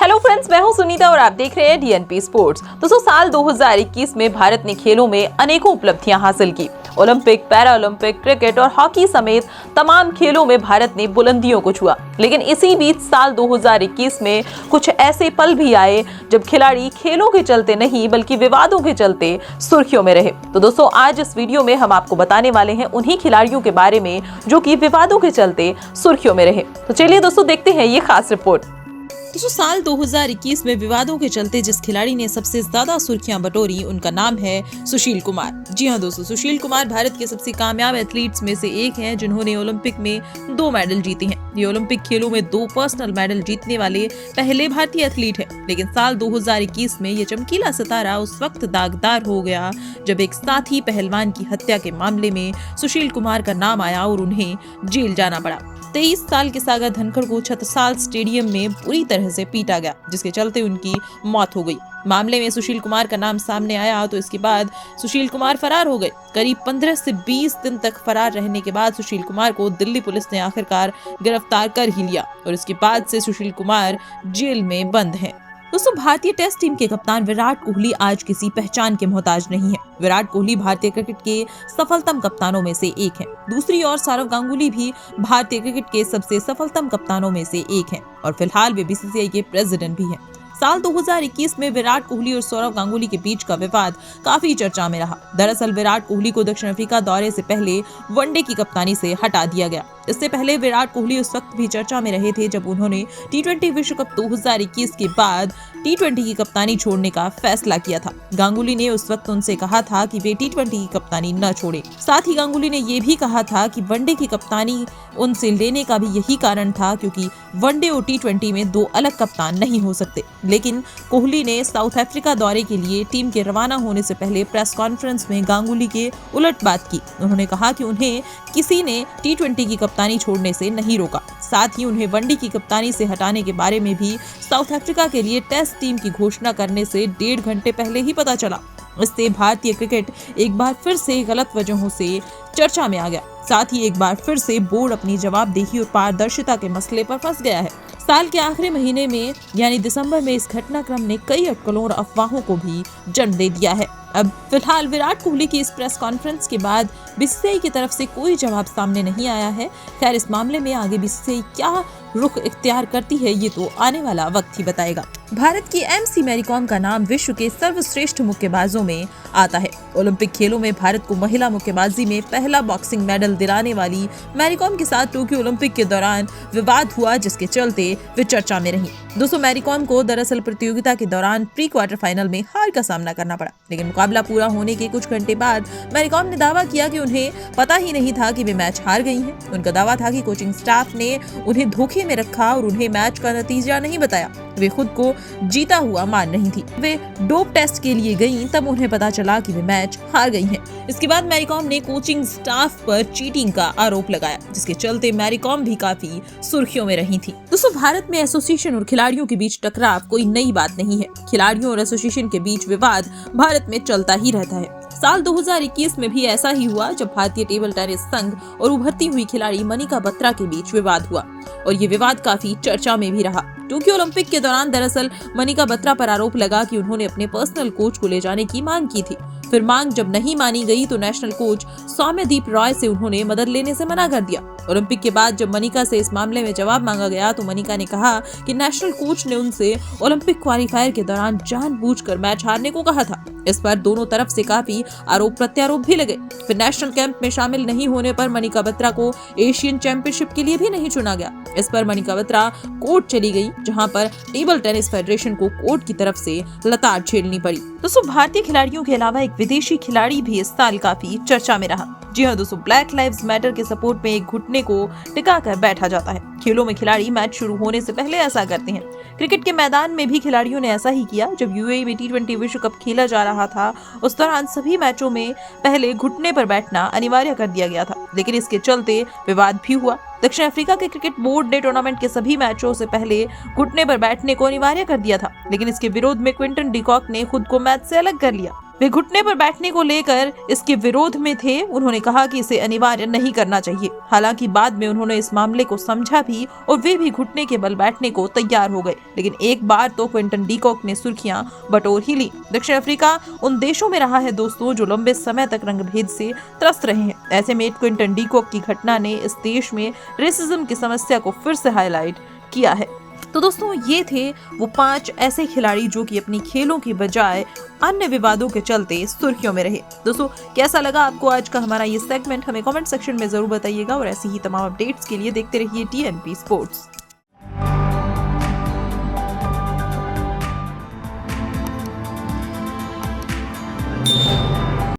Hello friends, मैं हूं सुनीता और आप देख रहे हैं डीएनपी स्पोर्ट्स। दोस्तों, साल 2021 में भारत ने खेलों में अनेकों उपलब्धियां हासिल की। ओलंपिक, पैरा ओलंपिक, क्रिकेट और हॉकी समेत तमाम खेलों में भारत ने बुलंदियों को छुआ। लेकिन इसी बीच साल 2021 में कुछ ऐसे पल भी आए जब खिलाड़ी खेलों के चलते नहीं बल्कि विवादों के चलते सुर्खियों में रहे। तो दोस्तों, आज इस वीडियो में हम आपको बताने वाले हैं उन्हीं खिलाड़ियों के बारे में जो कि विवादों के चलते सुर्खियों में रहे। तो चलिए दोस्तों, देखते हैं ये खास रिपोर्ट। दोस्तों, साल 2021 में विवादों के चलते जिस खिलाड़ी ने सबसे ज्यादा सुर्खियां बटोरी उनका नाम है सुशील कुमार। जी हां दोस्तों, सुशील कुमार भारत के सबसे कामयाब एथलीट्स में से एक हैं जिन्होंने ओलंपिक में 2 मेडल जीते हैं। ये ओलंपिक खेलों में 2 पर्सनल मेडल जीतने वाले पहले भारतीय एथलीट हैं। लेकिन साल 2021 में ये चमकीला सितारा उस वक्त दागदार हो गया जब एक साथी पहलवान की हत्या के मामले में सुशील कुमार का नाम आया और उन्हें जेल जाना पड़ा। 23 साल के सागर धनखड़ को छत्रसाल स्टेडियम में बुरी तरह से पीटा गया, जिसके चलते उनकी मौत हो गई। मामले में सुशील कुमार का नाम सामने आया तो इसके बाद सुशील कुमार फरार हो गए। करीब 15 से 20 दिन तक फरार रहने के बाद सुशील कुमार को दिल्ली पुलिस ने आखिरकार गिरफ्तार कर ही लिया और इसके बाद से सुशील कुमार जेल में बंद हैं। दोस्तों, भारतीय टेस्ट टीम के कप्तान विराट कोहली आज किसी पहचान के मोहताज नहीं है। विराट कोहली भारतीय क्रिकेट के सफलतम कप्तानों में से एक है। दूसरी ओर सौरव गांगुली भी भारतीय क्रिकेट के सबसे सफलतम कप्तानों में से एक है और फिलहाल वे बीसीसीआई के प्रेसिडेंट भी हैं। साल 2021 में विराट कोहली और सौरव गांगुली के बीच का विवाद काफी चर्चा में रहा। दरअसल विराट कोहली को दक्षिण अफ्रीका दौरे से पहले वनडे की कप्तानी से हटा दिया गया। इससे पहले विराट कोहली उस वक्त भी चर्चा में रहे थे जब उन्होंने टी20 विश्व कप 2021 के बाद टी20 की कप्तानी छोड़ने का फैसला किया था। गांगुली ने उस वक्त उनसे कहा था कि वे टी20 की कप्तानी न छोड़ें। साथ ही गांगुली ने ये भी कहा था कि वनडे की कप्तानी उनसे लेने का भी यही कारण था क्योंकि वनडे और टी20 में 2 अलग कप्तान नहीं हो सकते। लेकिन कोहली ने साउथ अफ्रीका दौरे के लिए टीम के रवाना होने से पहले प्रेस कॉन्फ्रेंस में गांगुली के उलट बात की। उन्होंने कहा कि उन्हें किसी ने टी20 की कप्तानी छोड़ने से नहीं रोका। साथ ही उन्हें वनडे की कप्तानी से हटाने के बारे में भी साउथ अफ्रीका के लिए टेस्ट टीम की घोषणा करने से 1.5 घंटे पहले ही पता चला। इससे भारतीय क्रिकेट एक बार फिर से गलत वजहों से चर्चा में आ गया। साथ ही एक बार फिर से बोर्ड अपनी जवाबदेही और पारदर्शिता के मसले पर फंस गया है। साल के आखिरी महीने में यानी दिसंबर में इस घटनाक्रम ने कई अटकलों और अफवाहों को भी जन्म दे दिया है। अब फिलहाल विराट कोहली की इस प्रेस कॉन्फ्रेंस के बाद बीसीसीआई की तरफ से कोई जवाब सामने नहीं आया है। खैर, इस मामले में आगे बीसीसीआई क्या रुख इख्तियार करती है ये तो आने वाला वक्त ही बताएगा। भारत की एमसी मैरी कॉम का नाम विश्व के सर्वश्रेष्ठ मुक्केबाजों में आता है। ओलंपिक खेलों में भारत को महिला मुक्केबाजी में पहला बॉक्सिंग मेडल दिलाने वाली मैरी कॉम के साथ टोक्यो ओलंपिक के दौरान विवाद हुआ, जिसके चलते वे चर्चा में रही। दोस्तों, मैरी कॉम को दरअसल प्रतियोगिता के दौरान प्री क्वार्टर फाइनल में हार का सामना करना पड़ा। लेकिन मुकाबला पूरा होने के कुछ घंटे बाद मैरी कॉम ने दावा किया कि उन्हें पता ही नहीं था कि वे मैच हार गई हैं। उनका दावा था कि कोचिंग स्टाफ ने उन्हें धोखे में रखा और उन्हें मैच का नतीजा नहीं बताया। वे खुद को जीता हुआ मान रही थी। वे डोप टेस्ट के लिए गईं, तब उन्हें पता चला कि वे मैच हार गई हैं। इसके बाद मैरी कॉम ने कोचिंग स्टाफ पर चीटिंग का आरोप लगाया, जिसके चलते मैरी कॉम भी काफी सुर्खियों में रही थी। दोस्तों, भारत में एसोसिएशन और खिलाड़ियों के बीच टकराव कोई नई बात नहीं है। खिलाड़ियों और एसोसिएशन के बीच विवाद भारत में चलता ही रहता है। साल 2021 में भी ऐसा ही हुआ जब भारतीय टेबल टेनिस संघ और उभरती हुई खिलाड़ी मनिका बत्रा के बीच विवाद हुआ और ये विवाद काफी चर्चा में भी रहा। टोक्यो ओलंपिक के दौरान दरअसल मनिका बत्रा पर आरोप लगा कि उन्होंने अपने पर्सनल कोच को ले जाने की मांग की थी। फिर मांग जब नहीं मानी गई तो नेशनल कोच सौम्यदीप रॉय से उन्होंने मदद लेने से मना कर दिया। ओलंपिक के बाद जब मनिका से इस मामले में जवाब मांगा गया तो मनिका ने कहा कि नेशनल कोच ने उनसे ओलंपिक क्वालिफायर के दौरान जानबूझकर मैच हारने को कहा था। इस पर दोनों तरफ से काफी आरोप प्रत्यारोप भी लगे। फिर नेशनल कैंप में शामिल नहीं होने पर मनिका बत्रा को एशियन चैंपियनशिप के लिए भी नहीं चुना गया। इस पर मनिका बत्रा कोर्ट चली गई, जहां पर टेबल टेनिस फेडरेशन को कोर्ट की तरफ से लताड़ झेलनी पड़ी। दोस्तों, भारतीय खिलाड़ियों के अलावा एक विदेशी खिलाड़ी भी इस साल काफी चर्चा में रहा। जी हाँ दोस्तों, ब्लैक लाइव्स मैटर के सपोर्ट में एक घुटने को टिकाकर बैठा जाता है। खेलों में खिलाड़ी मैच शुरू होने से पहले ऐसा करते हैं। क्रिकेट के मैदान में भी खिलाड़ियों ने ऐसा ही किया। जब यूएई में टी20 विश्व कप खेला जा रहा था, उस दौरान सभी मैचों में पहले घुटने पर बैठना अनिवार्य कर दिया गया था। लेकिन इसके चलते विवाद भी हुआ। दक्षिण अफ्रीका के क्रिकेट बोर्ड ने टूर्नामेंट के सभी मैचों से पहले घुटने पर बैठने को अनिवार्य कर दिया था। लेकिन इसके विरोध में क्विंटन डिकॉक ने खुद को मैच से अलग कर लिया। वे घुटने पर बैठने को लेकर इसके विरोध में थे। उन्होंने कहा कि इसे अनिवार्य नहीं करना चाहिए। हालांकि बाद में उन्होंने इस मामले को समझा भी और वे भी घुटने के बल बैठने को तैयार हो गए। लेकिन एक बार तो क्विंटन डी कॉक ने सुर्खियां बटोर ही ली। दक्षिण अफ्रीका उन देशों में रहा है दोस्तों जो लंबे समय तक रंगभेद से त्रस्त रहे हैं। ऐसे में क्विंटन डी कॉक की घटना ने इस देश में रेसिज्म की समस्या को फिर से हाईलाइट किया है। तो दोस्तों ये थे वो 5 ऐसे खिलाड़ी जो कि अपनी खेलों की बजाय अन्य विवादों के चलते सुर्खियों में रहे। दोस्तों कैसा लगा आपको आज का हमारा ये सेगमेंट, हमें कमेंट सेक्शन में जरूर बताइएगा और ऐसी ही तमाम अपडेट्स के लिए देखते रहिए TNP स्पोर्ट्स।